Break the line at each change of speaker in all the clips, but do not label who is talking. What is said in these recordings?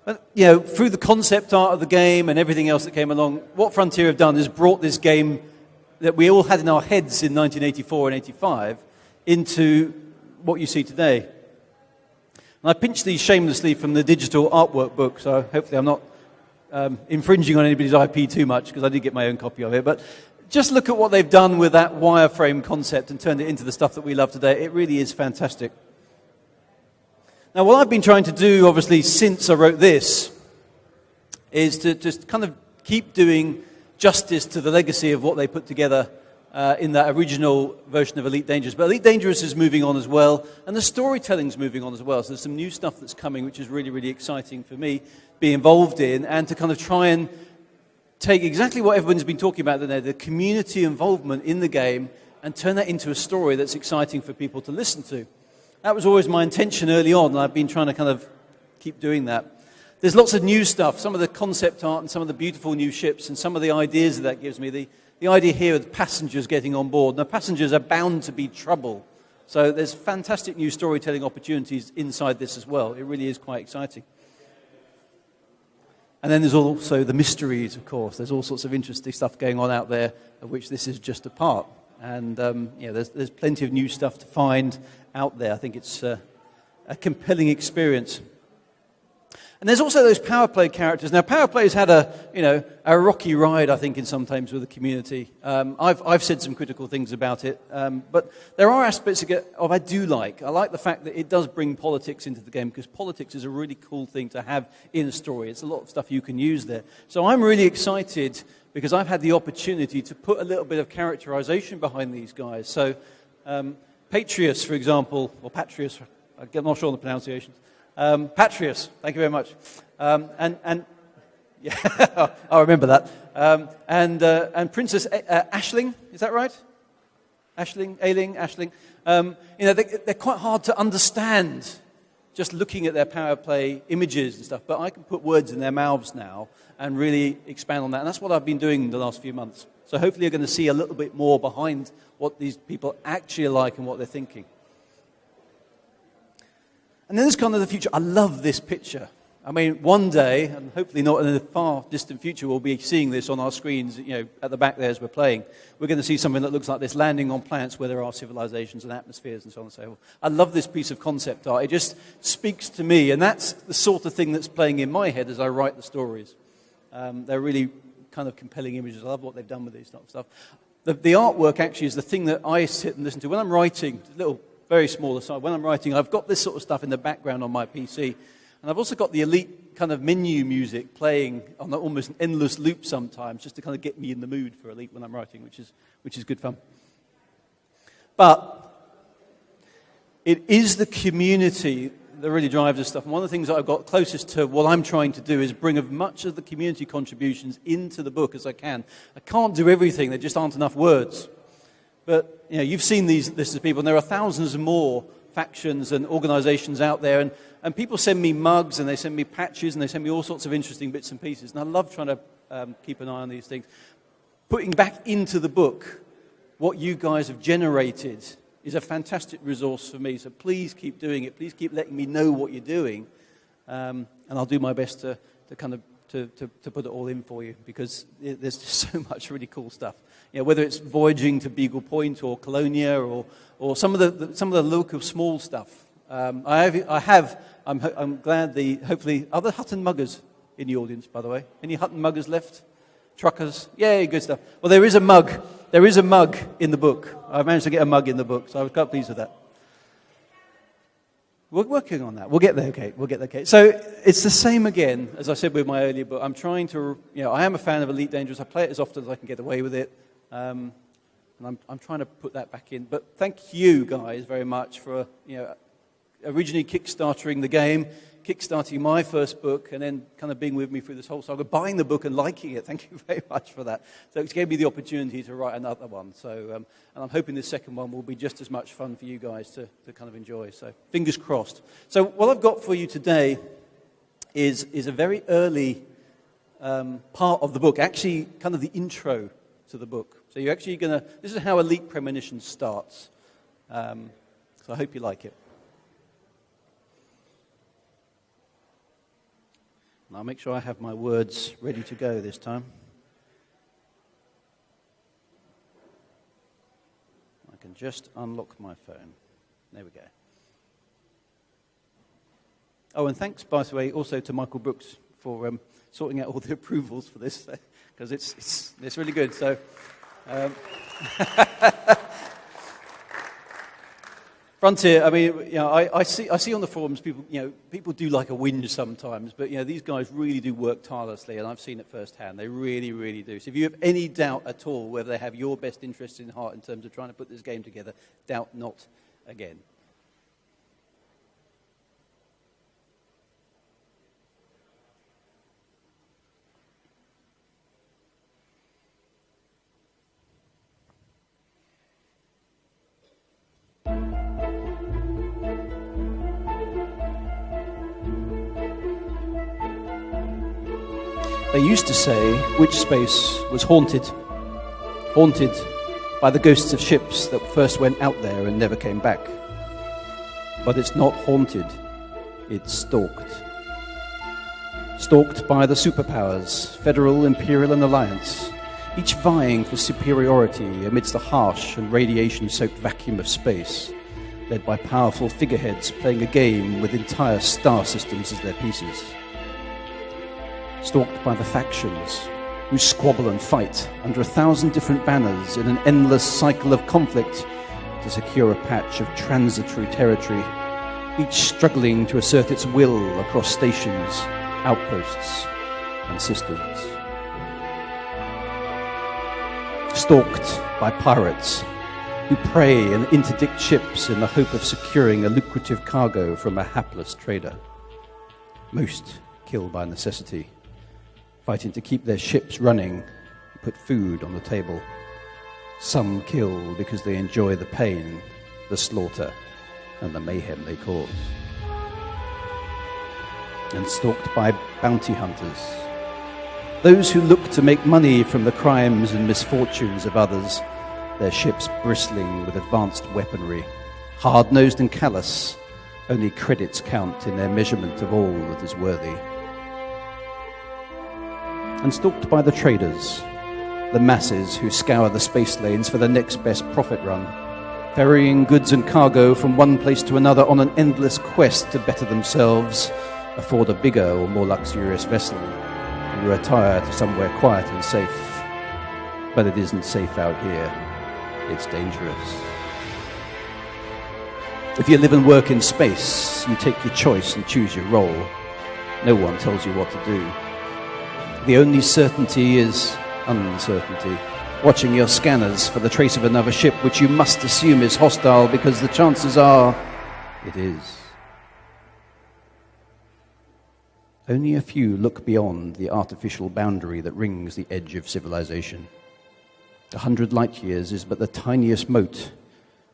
But, through the concept art of the game and everything else that came along, what Frontier have done is brought this game that we all had in our heads in 1984 and 85 into what you see today. And I pinched these shamelessly from the digital artwork book, so hopefully I'm not infringing on anybody's IP too much, because I did get my own copy of it. But just look at what they've done with that wireframe concept and turned it into the stuff that we love today. It really is fantastic. Now, what I've been trying to do, obviously, since I wrote this, is to just kind of keep doing justice to the legacy of what they put together in that original version of Elite Dangerous. But Elite Dangerous is moving on as well, and the storytelling's moving on as well. So there's some new stuff that's coming, which is really, really exciting for me to be involved in, and to kind of try and take exactly what everyone's been talking about today, the community involvement in the game, and turn that into a story that's exciting for people to listen to. That was always my intention early on, and I've been trying to kind of keep doing that. There's lots of new stuff, some of the concept art and some of the beautiful new ships, and some of the ideas that gives me. The idea here of the passengers getting on board. Now, passengers are bound to be trouble. So there's fantastic new storytelling opportunities inside this as well. It really is quite exciting. And then there's also the mysteries, of course. There's all sorts of interesting stuff going on out there, of which this is just a part. And there's plenty of new stuff to find out there. I think it's a compelling experience. And there's also those power play characters. Now, power play's had a rocky ride, I think, in some times with the community. I've said some critical things about it, but there are aspects of I do like. I like the fact that it does bring politics into the game, because politics is a really cool thing to have in a story. It's a lot of stuff you can use there. So I'm really excited because I've had the opportunity to put a little bit of characterization behind these guys. So Patrius, for example, or Patrius, I'm not sure on the pronunciations. Patrius, thank you very much. And yeah, I'll remember that. And Princess Aisling, is that right? Aisling. They're quite hard to understand just looking at their power play images and stuff, but I can put words in their mouths now and really expand on that. And that's what I've been doing the last few months. So hopefully you're going to see a little bit more behind what these people actually like and what they're thinking. And then there's kind of the future. I love this picture. I mean, one day, and hopefully not in the far distant future, we'll be seeing this on our screens, at the back there as we're playing. We're going to see something that looks like this, landing on planets where there are civilizations and atmospheres and so on and so forth. I love this piece of concept art. It just speaks to me, and that's the sort of thing that's playing in my head as I write the stories. They're really kind of compelling images. I love what they've done with these sort of stuff. The artwork actually is the thing that I sit and listen to. When I'm writing, very small aside, when I'm writing, I've got this sort of stuff in the background on my PC. And I've also got the Elite kind of menu music playing on almost an endless loop sometimes, just to kind of get me in the mood for Elite when I'm writing, which is good fun. But it is the community that really drives this stuff. And one of the things that I've got closest to what I'm trying to do is bring as much of the community contributions into the book as I can. I can't do everything. There just aren't enough words. But you've seen these lists of people, and there are thousands more factions and organizations out there, and people send me mugs, and they send me patches, and they send me all sorts of interesting bits and pieces, and I love trying to keep an eye on these things. Putting back into the book what you guys have generated is a fantastic resource for me, so please keep doing it. Please keep letting me know what you're doing, and I'll do my best to kind of to put it all in for you, because there's just so much really cool stuff. Whether it's voyaging to Beagle Point or Colonia or some of the local small stuff. I'm glad hopefully are there Hutton muggers in the audience, by the way? Any Hutton muggers left? Truckers? Yeah, good stuff. Well, there is a mug. There is a mug in the book. I managed to get a mug in the book, so I was quite pleased with that. We're working on that. We'll get there, okay. We'll get there, okay. So it's the same again, as I said with my earlier book. I'm trying to, I am a fan of Elite Dangerous. I play it as often as I can get away with it. And I'm trying to put that back in. But thank you guys very much for, originally kickstarting the game, kickstarting my first book, and then kind of being with me through this whole saga, buying the book and liking it. Thank you very much for that. So it gave me the opportunity to write another one. So, and I'm hoping this second one will be just as much fun for you guys to kind of enjoy. So fingers crossed. So what I've got for you today is a very early part of the book, actually kind of the intro to the book. So you're actually this is how Elite Premonition starts. So I hope you like it. I'll make sure I have my words ready to go this time. I can just unlock my phone. There we go. Oh, and thanks, by the way, also to Michael Brooks for sorting out all the approvals for this, because it's really good. So, Frontier. I mean, I see on the forums people do like a whinge sometimes, but these guys really do work tirelessly, and I've seen it firsthand. They really, really do. So if you have any doubt at all whether they have your best interests in heart in terms of trying to put this game together, doubt not again. They used to say which space was haunted by the ghosts of ships that first went out there and never came back. But it's not haunted, it's stalked. Stalked by the superpowers, Federal, Imperial and Alliance, each vying for superiority amidst the harsh and radiation-soaked vacuum of space, led by powerful figureheads playing a game with entire star systems as their pieces. Stalked by the factions, who squabble and fight under 1,000 different banners in an endless cycle of conflict to secure a patch of transitory territory, each struggling to assert its will across stations, outposts, and systems. Stalked by pirates, who prey and interdict ships in the hope of securing a lucrative cargo from a hapless trader. Most kill by necessity, fighting to keep their ships running and put food on the table. Some kill because they enjoy the pain, the slaughter, and the mayhem they cause. And stalked by bounty hunters, those who look to make money from the crimes and misfortunes of others, their ships bristling with advanced weaponry, hard-nosed and callous, only credits count in their measurement of all that is worthy. And stalked by the traders, the masses who scour the space lanes for the next best profit run, ferrying goods and cargo from one place to another on an endless quest to better themselves, afford a bigger or more luxurious vessel, and retire to somewhere quiet and safe. But it isn't safe out here. It's dangerous. If you live and work in space, you take your choice and choose your role. No one tells you what to do. The only certainty is uncertainty, watching your scanners for the trace of another ship which you must assume is hostile because the chances are it is. Only a few look beyond the artificial boundary that rings the edge of civilization. 100 light years is but the tiniest mote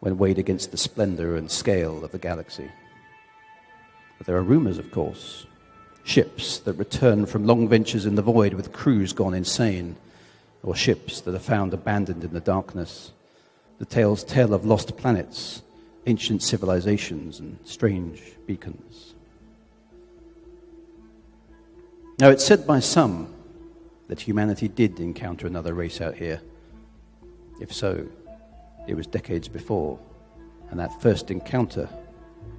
when weighed against the splendor and scale of the galaxy. But there are rumors, of course. Ships that return from long ventures in the void with crews gone insane, or ships that are found abandoned in the darkness. The tales tell of lost planets, ancient civilizations, and strange beacons. Now, it's said by some that humanity did encounter another race out here. If so, it was decades before, and that first encounter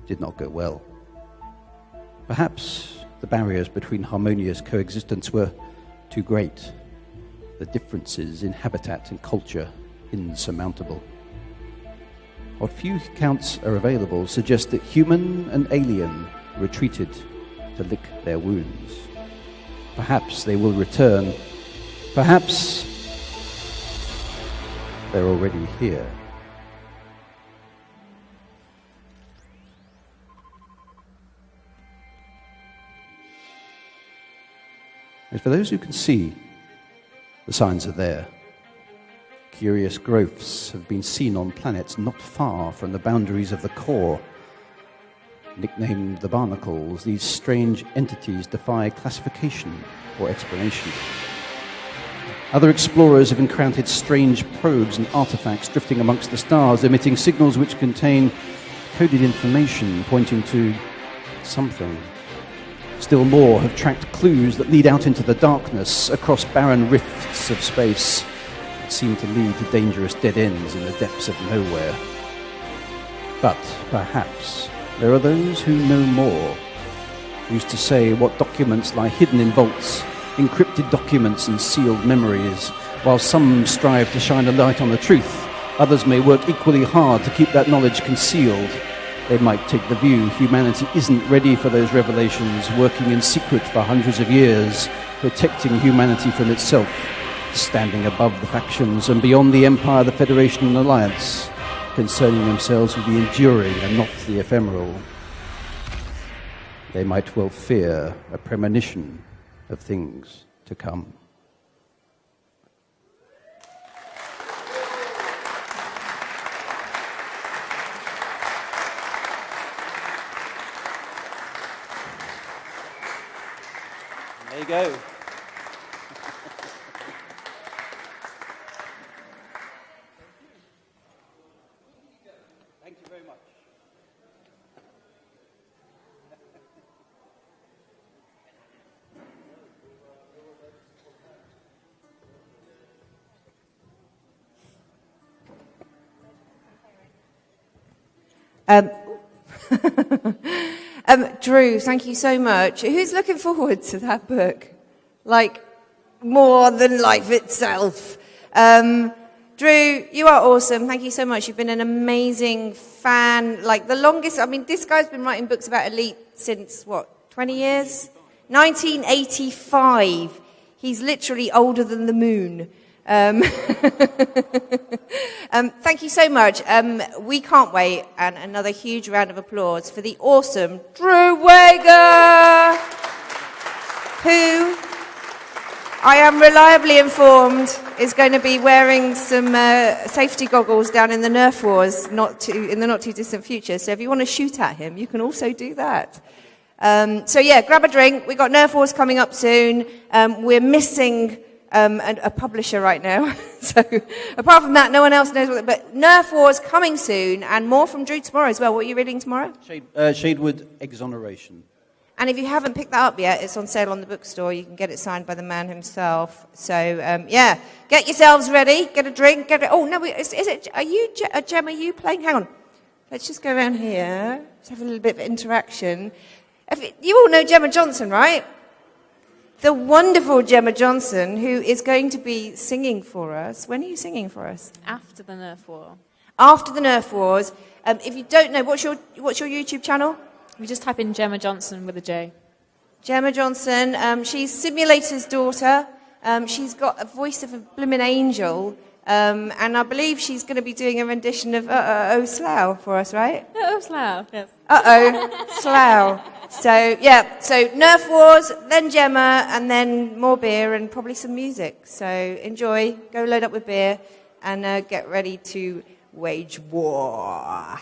did not go well. Perhaps the barriers between harmonious coexistence were too great, the differences in habitat and culture insurmountable. What few accounts are available suggest that human and alien retreated to lick their wounds. Perhaps they will return. Perhaps they're already here. And for those who can see, the signs are there. Curious growths have been seen on planets not far from the boundaries of the core. Nicknamed the Barnacles, these strange entities defy classification or explanation. Other explorers have encountered strange probes and artifacts drifting amongst the stars, emitting signals which contain coded information pointing to something. Still more have tracked clues that lead out into the darkness across barren rifts of space that seem to lead to dangerous dead ends in the depths of nowhere. But perhaps there are those who know more, who's to say what documents lie hidden in vaults, encrypted documents and sealed memories. While some strive to shine a light on the truth, others may work equally hard to keep that knowledge concealed. They might take the view humanity isn't ready for those revelations, working in secret for hundreds of years, protecting humanity from itself, standing above the factions and beyond the empire, the Federation and Alliance, concerning themselves with the enduring and not the ephemeral. They might well fear a premonition of things to come. There you go. Thank you very much.
Drew, thank you so much. Who's looking forward to that book? Like, more than life itself. Drew, you are awesome. Thank you so much. You've been an amazing fan. Like, the longest, I mean, this guy's been writing books about Elite since, 20 years? 1985. He's literally older than the moon. Thank you so much. We can't wait. And another huge round of applause for the awesome Drew Wagar, who I am reliably informed is going to be wearing some safety goggles down in the Nerf Wars in the not too distant future. So if you want to shoot at him, you can also do that. So yeah, grab a drink. We've got Nerf Wars coming up soon. We're missing a publisher right now. So apart from that, no one else knows what. But Nerf Wars coming soon, and more from Drew tomorrow as well. What are you reading tomorrow?
Shadewood Exoneration.
And if you haven't picked that up yet, it's on sale on the bookstore. You can get it signed by the man himself. So yeah, get yourselves ready. Get a drink. Oh no, is it? Are you Gem? Are you playing? Hang on. Let's just go around here. Let's have a little bit of interaction. You all know Gemma Johnson, right? The wonderful Gemma Johnson, who is going to be singing for us. When are you singing for us?
After the Nerf War.
After the Nerf Wars. If you don't know, what's your YouTube channel?
You just type in Gemma Johnson with a J.
Gemma Johnson. She's Simulator's daughter. She's got a voice of a blimmin' angel. And I believe she's going to be doing a rendition of Uh-Oh Slough for us, right?
Oh, Slough, yes.
Uh-oh Slough. So, yeah, so Nerf Wars, then Gemma, and then more beer and probably some music. So enjoy, go load up with beer, and get ready to wage war.